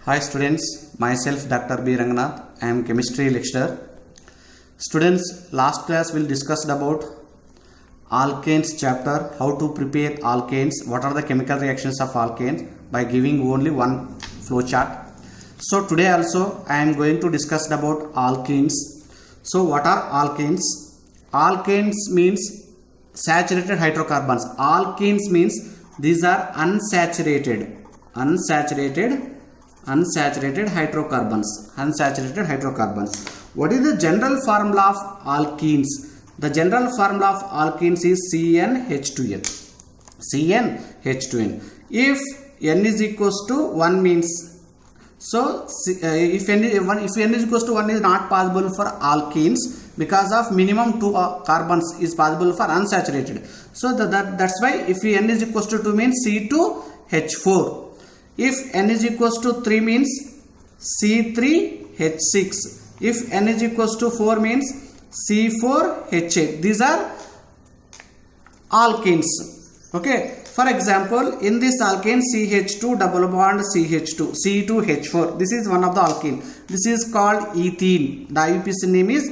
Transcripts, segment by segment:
Hi students, myself Dr. B. Ranganath. I am chemistry lecturer. Students, last class we discussed about alkanes chapter, how to prepare alkanes, what are the chemical reactions of alkanes by giving only one flow chart. So today also I am going to discuss about alkenes. So what are alkanes? Alkanes means saturated hydrocarbons. Alkenes means these are unsaturated hydrocarbons. What is the general formula of alkenes? The general formula of alkenes is CnH2n. If n is equals to 1 means, so if n is equals to 1 is not possible for alkenes because of minimum 2 carbons is possible for unsaturated. So that's why if n is equals to 2 means C2H4. If n is equals to 3 means C3H6. If n is equals to 4 means C4H8. These are alkenes. Okay. For example, in this alkane CH2 double bond CH2 C2H4. This is one of the alkene. This is called ethene. The IUPAC name is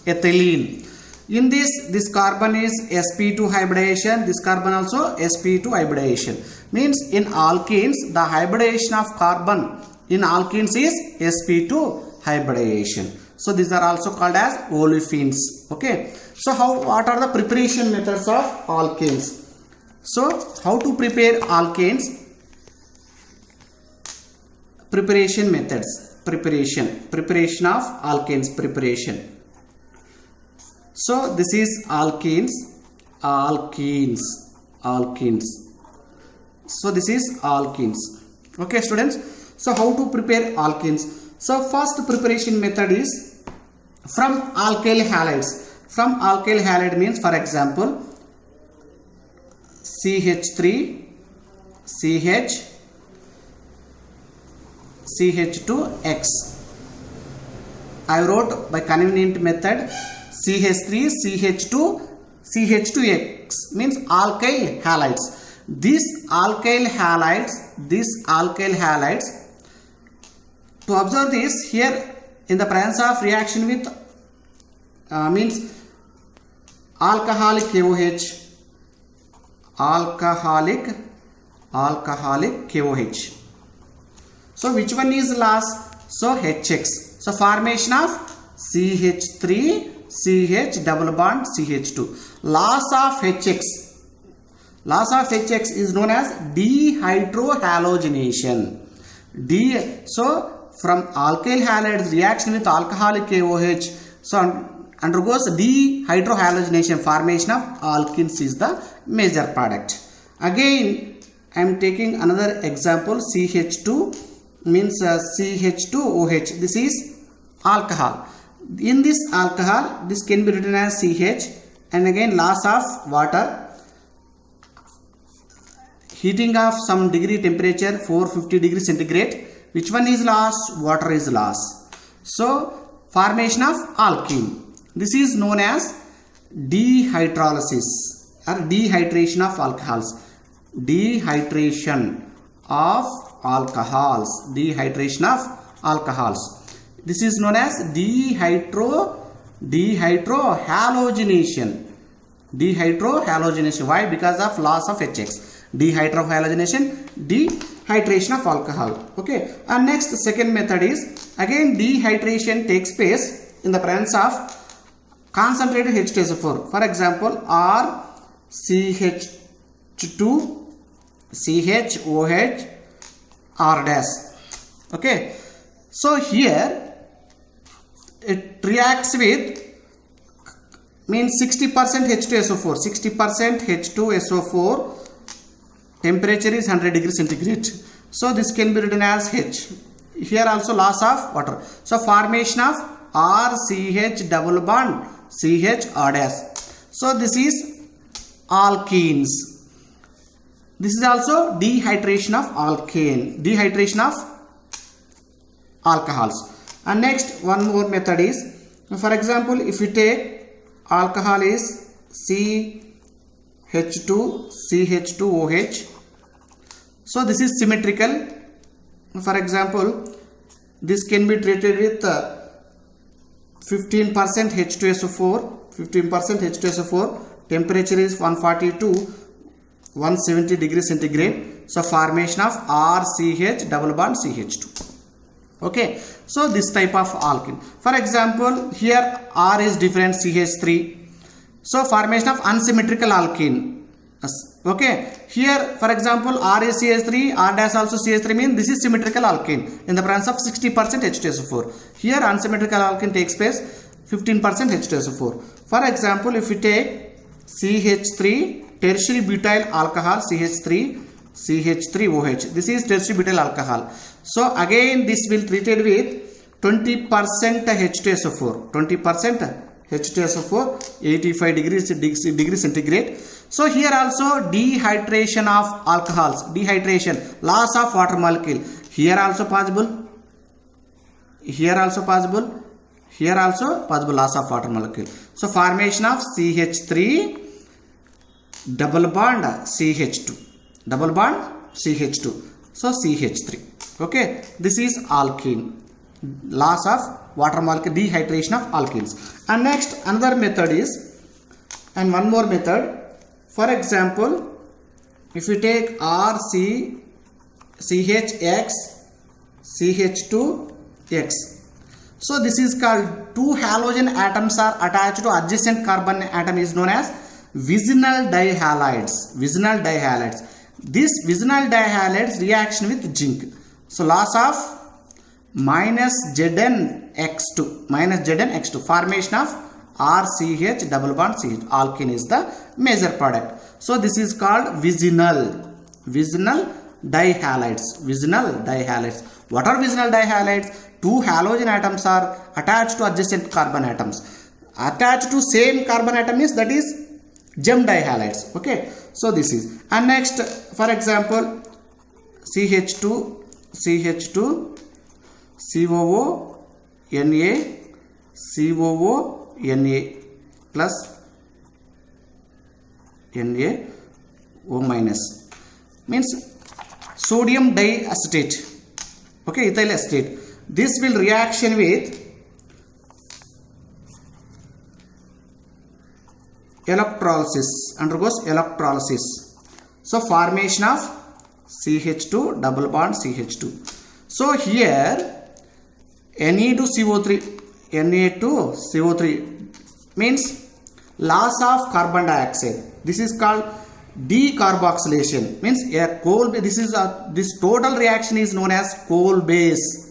ethylene. In this carbon is sp2 hybridization. This carbon also sp2 hybridization. Means in alkenes the hybridization of carbon in alkenes is sp2 hybridization. So these are also called as olefins. Okay. So what are the preparation methods of alkenes? So how to prepare alkanes? Preparation methods. Preparation of alkanes. So this is alkenes. So this is alkenes. Okay students. So how to prepare alkenes? So first preparation method is from alkyl halides. From alkyl halide means, for example, CH3 CH2X. I wrote by convenient method CH3 CH2X means alkyl halides. These alkyl halides, to observe this here in the presence of reaction with means alcoholic KOH. Alcoholic KOH. So which one is loss? So HX. So formation of CH3 CH double bond CH2. Loss of HX is known as dehydrohalogenation. So from alkyl halides reaction with alcoholic KOH, so undergoes dehydrohalogenation. Formation of alkenes is the major product. Again I am taking another example. CH2 means CH2OH. This is alcohol. In this alcohol, this can be written as CH, and again loss of water. Heating of some degree temperature 450 degrees centigrade. Which one is loss? Water is loss. So formation of alkene. This is known as dehydrolysis or dehydration of alcohols. Dehydration of alcohols. This is known as dehydrohalogenation. Why? Because of loss of HX. Dehydrohalogenation, dehydration of alcohol. Okay. And next, second method is again dehydration takes place in the presence of concentrated H2SO4. For example, R CH2 CHOH R dash. Okay. So here it reacts with means 60% H2SO4. 60% H2SO4. Temperature is 100 degrees centigrade. So this can be written as H. Here also loss of water. So formation of RCH double bond CH R dash. So this is alkenes. This is also dehydration of alkane. Dehydration of alcohols. And next one more method is, for example, if you take alcohol is CH2OH. So this is symmetrical. For example, this can be treated with 15% H2SO4, 15% H2SO4, temperature is 140 to 170 degrees centigrade. So formation of RCH double bond CH2. Okay, so this type of alkene. For example, here R is different, CH3. So formation of unsymmetrical alkene. Okay, here for example R is CH3, R dash also CH3 means this is symmetrical alkene in the presence of 60% H2SO4. Here unsymmetrical alkene takes place 15% H2SO4. For example, if we take CH3 tertiary butyl alcohol, CH3OH, this is tertiary butyl alcohol. So again this will treated with 20% H2SO4, 20% H2SO4, 85 degrees centigrade. So here also dehydration of alcohols, dehydration, loss of water molecule. Here also possible. Here also possible. Here also possible loss of water molecule. So formation of CH3 double bond CH2, double bond CH2. So CH3. Okay, this is alkene. Loss of water molecule, dehydration of alkenes. And next another method is, and one more method. For example, if you take RCCHX CH2X, so this is called two halogen atoms are attached to adjacent carbon atom is known as vicinal dihalides. Vicinal dihalides. This vicinal dihalides reaction with zinc. So loss of minus ZnX2, formation of RCH double bond CH. Alkene is the major product. So this is called vicinal dihalides. Vicinal dihalides. What are vicinal dihalides? Two halogen atoms are attached to adjacent carbon atoms. Attached to same carbon atom is, that is gem dihalides. Okay, so this is. And next, for example, CH2 COO Na plus NaO minus means sodium diacetate. Okay, ethyl acetate. This will reaction with electrolysis, undergoes electrolysis. So formation of CH2 double bond CH2. So here Na2CO3 means loss of carbon dioxide. This is called decarboxylation, means a coal. This total reaction is known as coal base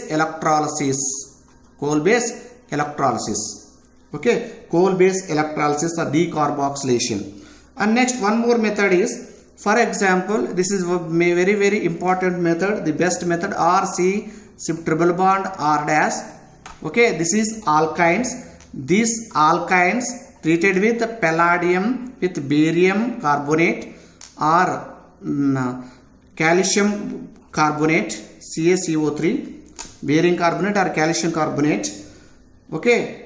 electrolysis. Okay, coal base electrolysis or decarboxylation. And next one more method is, for example, this is very very important method, the best method, RC triple bond R dash. Okay, this is alkynes. These alkynes treated with palladium with barium carbonate or calcium carbonate, CaCO3, barium carbonate or calcium carbonate. Okay,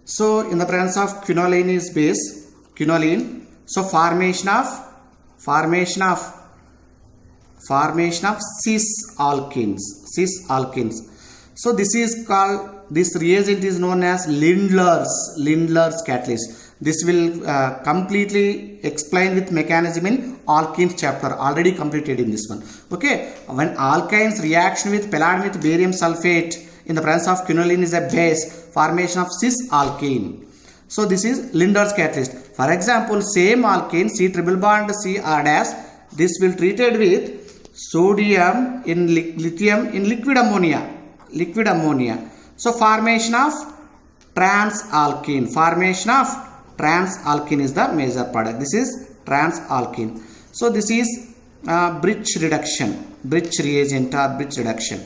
so in the presence of quinoline is base, quinoline. So formation of cis alkenes. So this is called, this reagent is known as Lindlar's catalyst. This will completely explain with mechanism in alkenes chapter, already completed in this one. Okay, when alkynes reaction with palladium with barium sulfate in the presence of quinoline is a base, formation of cis alkene. So this is Lindlar's catalyst. For example, same alkene C triple bond C R dash, this will treated with sodium in lithium in liquid ammonia. So formation of transalkene. Transalkene is the major product. This is transalkene. So this is Birch reagent or Birch reduction.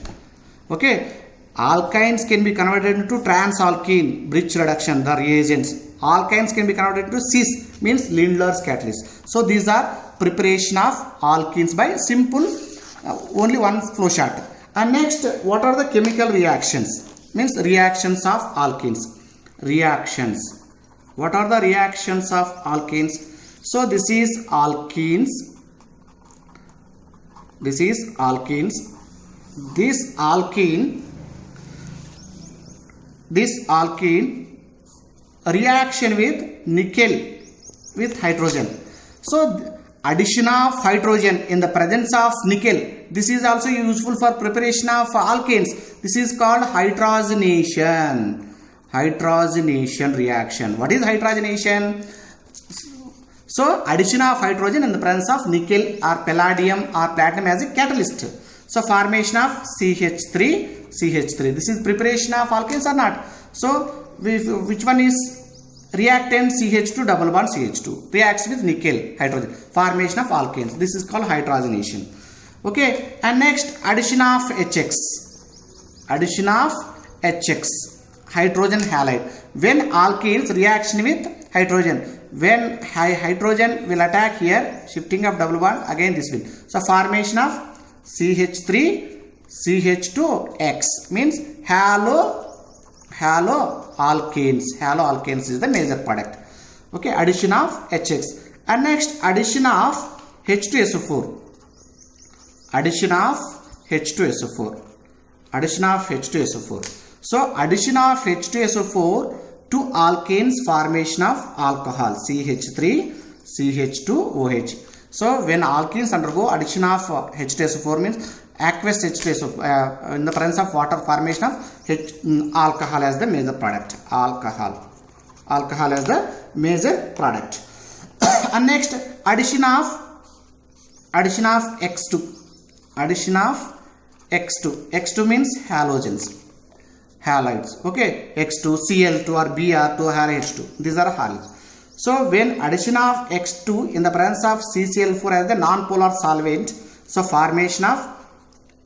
Okay, alkynes can be converted into transalkene, Birch reduction, the reagents. Alkynes can be converted into cis, means Lindlar's catalyst. So these are preparation of alkenes by simple only one flow chart. And next, what are the chemical reactions? Means reactions of alkenes. What are the reactions of alkenes? So this is alkenes This is alkenes. This alkene reaction with nickel with hydrogen. So addition of hydrogen in the presence of nickel, this is also useful for preparation of alkanes. This is called hydrogenation. Hydrogenation reaction. What is hydrogenation? So addition of hydrogen in the presence of nickel or palladium or platinum as a catalyst. So formation of CH3. This is preparation of alkanes or not? So which one is reactant? CH2 double bond CH2 reacts with nickel hydrogen, formation of alkanes. This is called hydrogenation. Okay, and next addition of HX. Hydrogen halide. When alkenes reaction with hydrogen, when hydrogen will attack here, shifting of double bond, again this will. So formation of CH3 CH2X means halo alkanes. Halo alkanes is the major product. Okay, addition of HX. And next addition of H2SO4. Addition of H2SO4. So addition of H2SO4 to alkanes, formation of alcohol CH3 CH2OH. So when alkenes undergo addition of H2SO4 means aqueous H2SO4 in the presence of water, formation of alcohol as the major product. Alcohol as the major product. And next addition of X2. X2 means halides. Okay, X2, Cl2 or Br2 or H2. These are halides. So when addition of X2 in the presence of CCl4 as the non-polar solvent, so formation of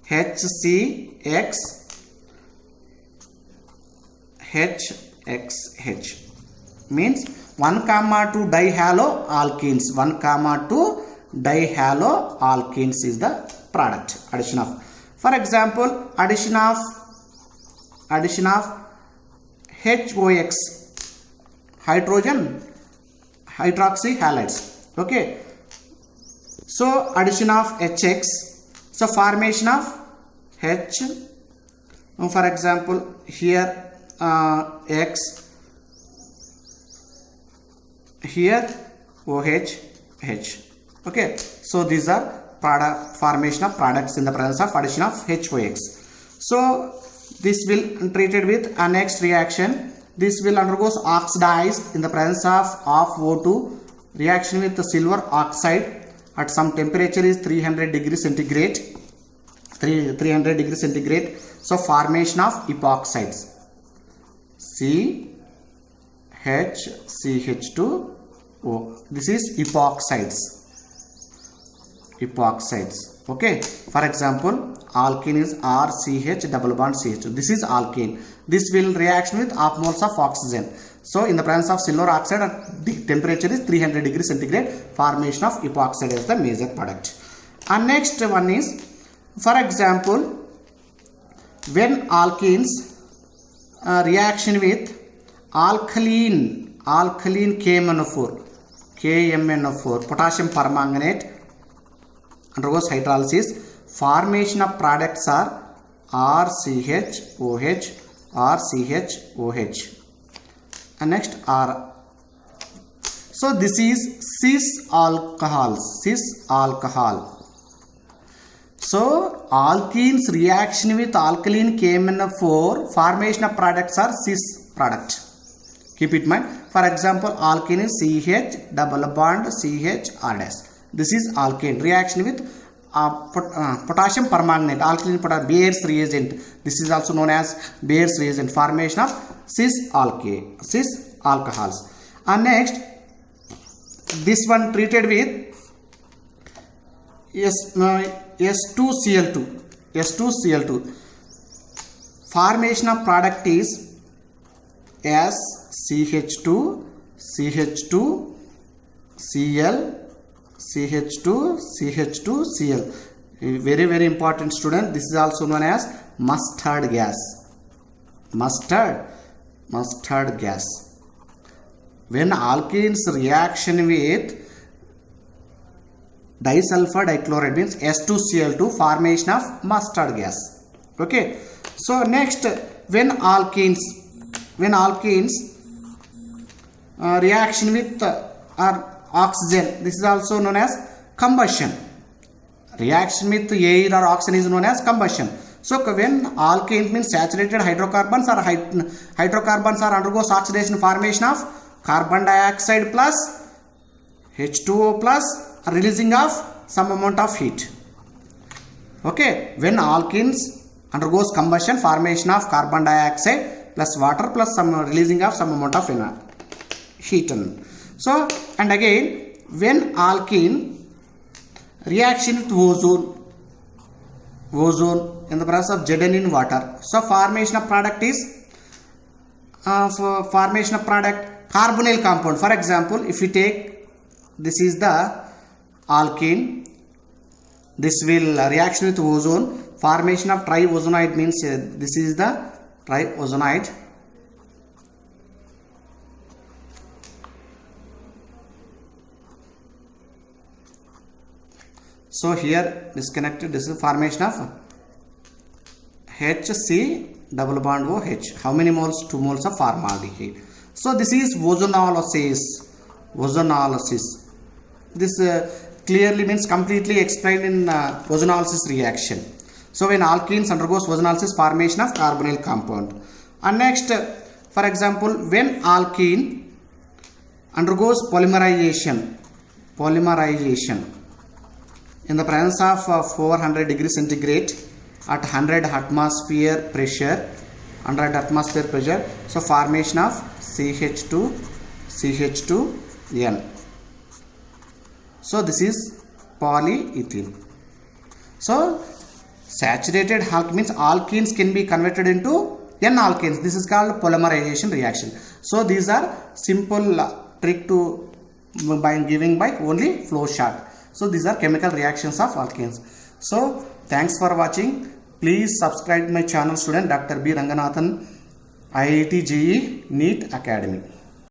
HCX means 1,2 dihaloalkenes. 1,2 dihaloalkenes is the product. Addition of, for example, addition of HOX, hydroxy halides. Okay, so addition of HX, so formation of H, for example here X, here OH, H. Okay, so these are formation of products in the presence of addition of HOX. So this will treated with a next reaction. This will undergoes oxidized in the presence of O2, reaction with the silver oxide at some temperature is 300 degrees centigrade. 300 degrees centigrade. So formation of epoxides. CH2O. This is epoxides. Okay, for example, alkene is RCH double bond CH2. This is alkene. This will reaction with half moles of oxygen. So in the presence of silver oxide at the temperature is 300 degrees centigrade, formation of epoxide is the major product. And next one is, for example, when alkenes reaction with alkaline KMNO4 potassium permanganate undergoes hydrolysis, formation of products are RCHOH, and next R. So this is cis alcohol. So alkenes reaction with alkaline KMNO4, formation of products are cis product. Keep it in mind. For example, alkene is CH double bond CHR dash. This is alkane. Reaction with potassium permanganate, alkaline Bayer's reagent. This is also known as Bayer's reagent. Formation of cis alcohols. And next, this one treated with S2Cl2. Formation of product is SCH2 Cl CH2Cl. Very, very important student. This is also known as mustard gas. Mustard gas. When alkenes reaction with Disulfur dichloride means S2Cl2, formation of mustard gas. Okay. So next, when alkenes reaction with oxygen, this is also known as combustion. Reaction with air or oxygen is known as combustion. So when alkane means saturated hydrocarbons or hydrocarbons are undergoes oxidation, formation of carbon dioxide plus H2O plus, releasing of some amount of heat. Okay, when alkenes undergoes combustion, formation of carbon dioxide plus water plus some releasing of some amount of heat. So, and again, when alkene reaction with ozone in the process of Zn in water, so formation of product is carbonyl compound. For example, if we take, this is the alkene, this will reaction with ozone, formation of triozonide means this is the triozonide. So here disconnected, this is formation of HC double bond OH. How many moles? 2 moles of formaldehyde. So this is ozonolysis. This clearly means completely explained in ozonolysis reaction. So when alkenes undergoes ozonolysis, formation of carbonyl compound. And next, for example, when alkene undergoes polymerization in the presence of 400 degrees centigrade at 100 atmosphere pressure, so formation of CH2N. So this is polyethylene. So saturated alkene means alkenes can be converted into N-alkanes. This is called polymerization reaction. So these are simple trick to by giving by only flow chart. So these are chemical reactions of alkenes. So thanks for watching. Please subscribe my channel student Dr. B. Ranganathan, IIT JEE NEET Academy.